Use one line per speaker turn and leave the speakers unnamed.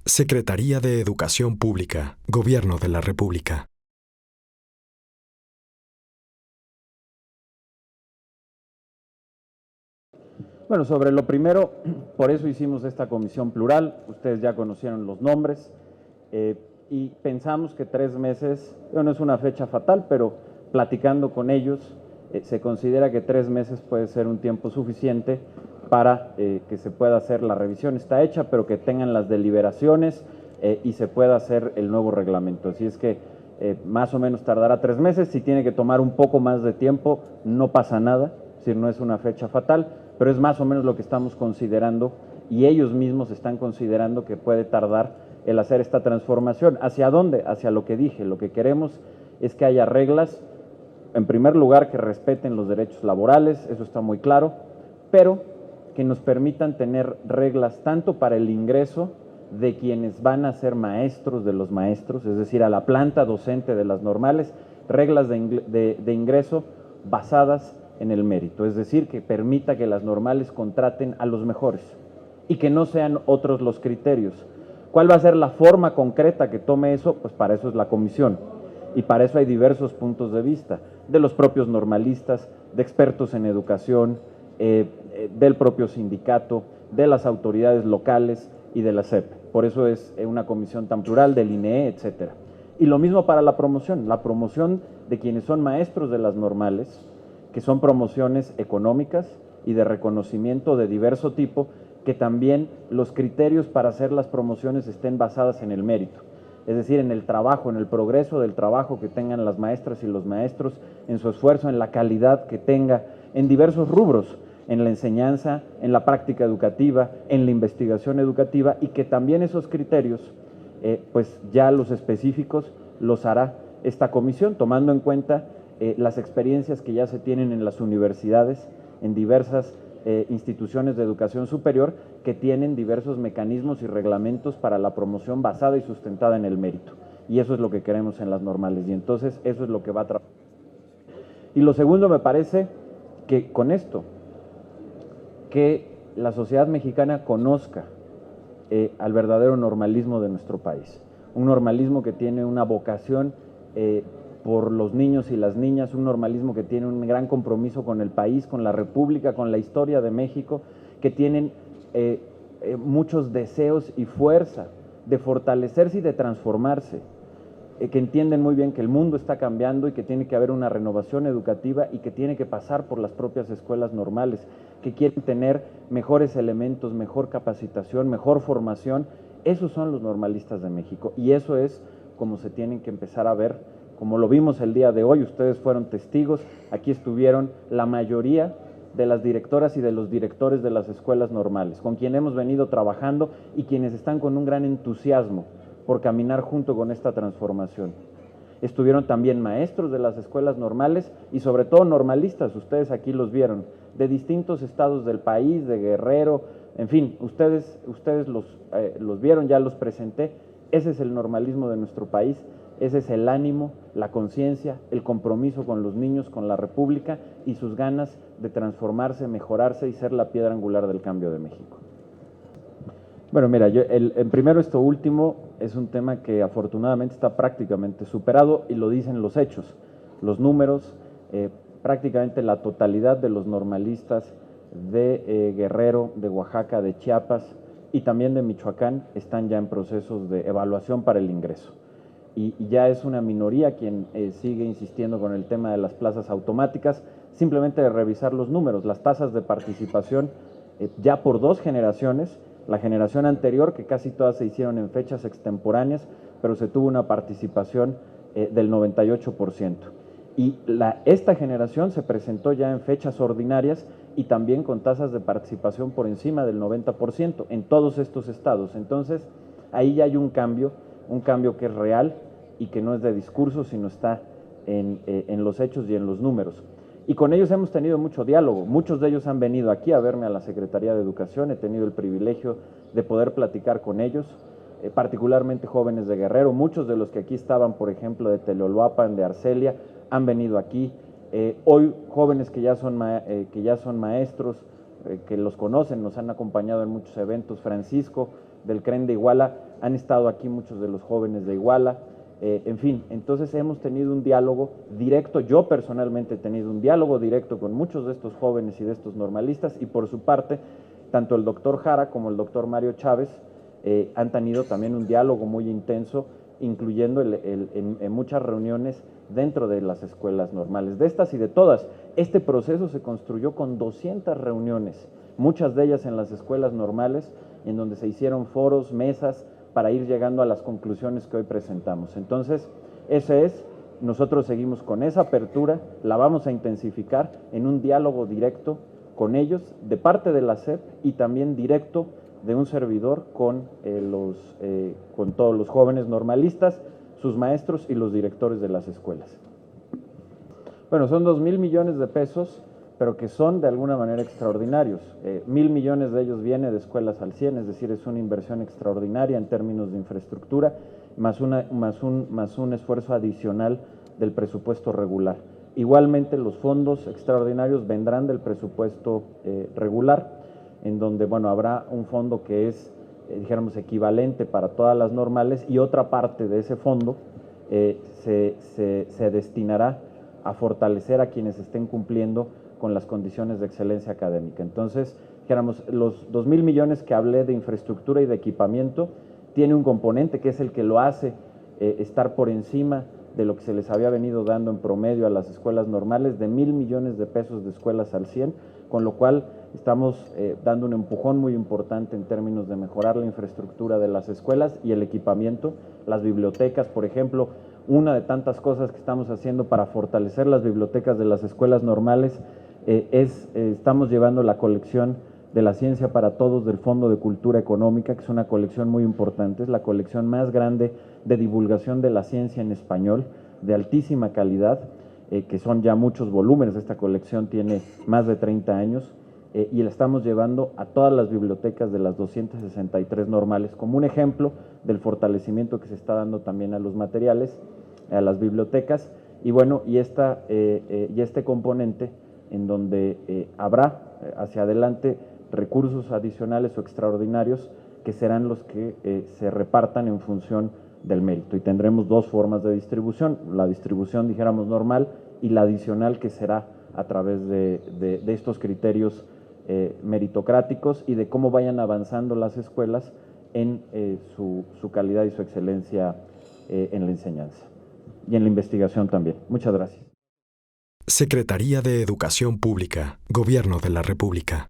Secretaría de Educación Pública, Gobierno de la República.
Bueno, sobre lo primero, por eso hicimos esta comisión plural, ustedes ya conocieron los nombres, y pensamos que 3 meses, no es una fecha fatal, pero platicando con ellos, se considera que 3 meses puede ser un tiempo suficiente para que se pueda hacer la revisión. Está hecha, pero que tengan las deliberaciones y se pueda hacer el nuevo reglamento. Así es que más o menos tardará 3 meses, si tiene que tomar un poco más de tiempo, no pasa nada, es decir, no es una fecha fatal, pero es más o menos lo que estamos considerando y ellos mismos están considerando que puede tardar el hacer esta transformación. ¿Hacia dónde? Hacia lo que dije. Lo que queremos es que haya reglas, en primer lugar, que respeten los derechos laborales, eso está muy claro, pero que nos permitan tener reglas tanto para el ingreso de quienes van a ser maestros de los maestros, es decir, a la planta docente de las normales, reglas de ingreso basadas en el mérito, es decir, que permita que las normales contraten a los mejores y que no sean otros los criterios. ¿Cuál va a ser la forma concreta que tome eso? Pues para eso es la comisión y para eso hay diversos puntos de vista, de los propios normalistas, de expertos en educación, del propio sindicato, de las autoridades locales y de la SEP. Por eso es una comisión tan plural, del INEE, etcétera. Y lo mismo para la promoción de quienes son maestros de las normales, que son promociones económicas y de reconocimiento de diverso tipo, que también los criterios para hacer las promociones estén basadas en el mérito, es decir, en el trabajo, en el progreso del trabajo que tengan las maestras y los maestros, en su esfuerzo, en la calidad que tenga, en diversos rubros, en la enseñanza, en la práctica educativa, en la investigación educativa, y que también esos criterios, pues ya los específicos los hará esta comisión, tomando en cuenta las experiencias que ya se tienen en las universidades, en diversas instituciones de educación superior que tienen diversos mecanismos y reglamentos para la promoción basada y sustentada en el mérito. Y eso es lo que queremos en las normales, y entonces eso es lo que va a trabajar. Y lo segundo, me parece que con esto, que la sociedad mexicana conozca al verdadero normalismo de nuestro país, un normalismo que tiene una vocación por los niños y las niñas, un normalismo que tiene un gran compromiso con el país, con la República, con la historia de México, que tienen muchos deseos y fuerza de fortalecerse y de transformarse, que entienden muy bien que el mundo está cambiando y que tiene que haber una renovación educativa y que tiene que pasar por las propias escuelas normales, que quieren tener mejores elementos, mejor capacitación, mejor formación. Esos son los normalistas de México y eso es como se tienen que empezar a ver, como lo vimos el día de hoy. Ustedes fueron testigos, aquí estuvieron la mayoría de las directoras y de los directores de las escuelas normales, con quien hemos venido trabajando y quienes están con un gran entusiasmo por caminar junto con esta transformación. Estuvieron también maestros de las escuelas normales y sobre todo normalistas, ustedes aquí los vieron, de distintos estados del país, de Guerrero, en fin, ustedes los vieron, ya los presenté. Ese es el normalismo de nuestro país, ese es el ánimo, la conciencia, el compromiso con los niños, con la República y sus ganas de transformarse, mejorarse y ser la piedra angular del cambio de México. Bueno, mira, primero esto último es un tema que afortunadamente está prácticamente superado y lo dicen los hechos, los números, prácticamente la totalidad de los normalistas de Guerrero, de Oaxaca, de Chiapas y también de Michoacán están ya en procesos de evaluación para el ingreso. Y ya es una minoría quien sigue insistiendo con el tema de las plazas automáticas, simplemente de revisar los números, las tasas de participación ya por 2 generaciones. La generación anterior, que casi todas se hicieron en fechas extemporáneas, pero se tuvo una participación del 98%. Y esta generación se presentó ya en fechas ordinarias y también con tasas de participación por encima del 90% en todos estos estados. Entonces, ahí ya hay un cambio que es real y que no es de discurso, sino está en los hechos y en los números. Y con ellos hemos tenido mucho diálogo, muchos de ellos han venido aquí a verme a la Secretaría de Educación, he tenido el privilegio de poder platicar con ellos, particularmente jóvenes de Guerrero, muchos de los que aquí estaban, por ejemplo, de Teloloapan, de Arcelia, han venido aquí, hoy jóvenes que ya son maestros, que los conocen, nos han acompañado en muchos eventos, Francisco del CREN de Iguala, han estado aquí muchos de los jóvenes de Iguala, en fin, entonces hemos tenido un diálogo directo, yo personalmente he tenido un diálogo directo con muchos de estos jóvenes y de estos normalistas, y por su parte, tanto el doctor Jara como el doctor Mario Chávez han tenido también un diálogo muy intenso, incluyendo en muchas reuniones dentro de las escuelas normales, de estas y de todas. Este proceso se construyó con 200 reuniones, muchas de ellas en las escuelas normales, en donde se hicieron foros, mesas, para ir llegando a las conclusiones que hoy presentamos. Entonces, nosotros seguimos con esa apertura, la vamos a intensificar en un diálogo directo con ellos, de parte de la SEP y también directo de un servidor con todos los jóvenes normalistas, sus maestros y los directores de las escuelas. Bueno, son 2,000 millones de pesos, pero que son de alguna manera extraordinarios. 1,000 millones de ellos viene de escuelas al 100, es decir, es una inversión extraordinaria en términos de infraestructura, más un esfuerzo adicional del presupuesto regular. Igualmente, los fondos extraordinarios vendrán del presupuesto regular, en donde, bueno, habrá un fondo que es, dijéramos, equivalente para todas las normales, y otra parte de ese fondo se destinará a fortalecer a quienes estén cumpliendo con las condiciones de excelencia académica. Entonces, dijéramos, los 2,000 millones que hablé de infraestructura y de equipamiento tiene un componente que es el que lo hace estar por encima de lo que se les había venido dando en promedio a las escuelas normales, de 1,000 millones de pesos de escuelas al 100, con lo cual estamos dando un empujón muy importante en términos de mejorar la infraestructura de las escuelas y el equipamiento, las bibliotecas, por ejemplo. Una de tantas cosas que estamos haciendo para fortalecer las bibliotecas de las escuelas normales estamos llevando la colección de la Ciencia para Todos del Fondo de Cultura Económica, que es una colección muy importante, es la colección más grande de divulgación de la ciencia en español, de altísima calidad, que son ya muchos volúmenes. Esta colección tiene más de 30 años y la estamos llevando a todas las bibliotecas de las 263 normales, como un ejemplo del fortalecimiento que se está dando también a los materiales, a las bibliotecas, y bueno, y este componente en donde habrá hacia adelante recursos adicionales o extraordinarios que serán los que se repartan en función del mérito, y tendremos dos formas de distribución, la distribución, dijéramos, normal, y la adicional, que será a través de estos criterios meritocráticos y de cómo vayan avanzando las escuelas en su calidad y su excelencia en la enseñanza y en la investigación también. Muchas gracias.
Secretaría de Educación Pública, Gobierno de la República.